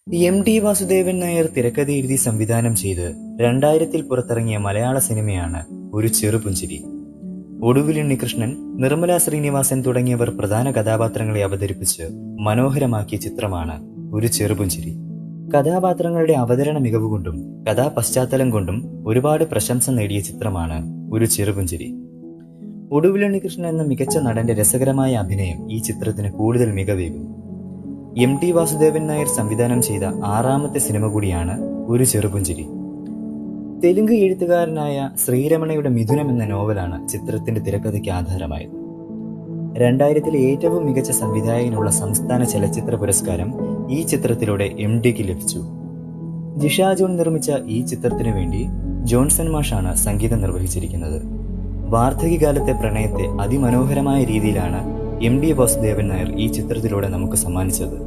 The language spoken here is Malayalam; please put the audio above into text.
എം.ടി. വാസുദേവൻ നായർ തിരക്കഥ എഴുതി സംവിധാനം ചെയ്ത് 2000-ൽ പുറത്തിറങ്ങിയ മലയാള സിനിമയാണ് ഒരു ചെറുപുഞ്ചിരി. ഒടുവിൽ ഉണ്ണികൃഷ്ണൻ, നിർമ്മല ശ്രീനിവാസൻ തുടങ്ങിയവർ പ്രധാന കഥാപാത്രങ്ങളെ അവതരിപ്പിച്ച് മനോഹരമാക്കിയ ചിത്രമാണ് ഒരു ചെറുപുഞ്ചിരി. കഥാപാത്രങ്ങളുടെ അവതരണ മികവുകൊണ്ടും കഥാപശ്ചാത്തലം കൊണ്ടും ഒരുപാട് പ്രശംസ നേടിയ ചിത്രമാണ് ഒരു ചെറുപുഞ്ചിരി. ഒടുവിൽ ഉണ്ണികൃഷ്ണൻ എന്ന മികച്ച നടന്റെ രസകരമായ അഭിനയം ഈ ചിത്രത്തിന് കൂടുതൽ മികവേകും. എം.ടി. വാസുദേവൻ നായർ സംവിധാനം ചെയ്ത 6ാമത്തെ സിനിമ കൂടിയാണ് ഒരു ചെറുപുഞ്ചിരി. തെലുങ്ക് എഴുത്തുകാരനായ ശ്രീരമണയുടെ മിഥുനം എന്ന നോവലാണ് ചിത്രത്തിന്റെ തിരക്കഥയ്ക്ക് ആധാരമായത്. 2000-ലെ ഏറ്റവും മികച്ച സംവിധായകനുള്ള സംസ്ഥാന ചലച്ചിത്ര പുരസ്കാരം ഈ ചിത്രത്തിലൂടെ എം.ടിക്ക് ലഭിച്ചു. ജിഷ ജോൺ നിർമ്മിച്ച ഈ ചിത്രത്തിനു വേണ്ടി ജോൺസൺ മാഷാണ് സംഗീതം നിർവഹിച്ചിരിക്കുന്നത്. വാർദ്ധക്യകാലത്തെ പ്രണയത്തെ അതിമനോഹരമായ രീതിയിലാണ് എം.ടി. വാസുദേവൻ നായർ ഈ ചിത്രത്തിലൂടെ നമുക്ക് സമ്മാനിച്ചത്.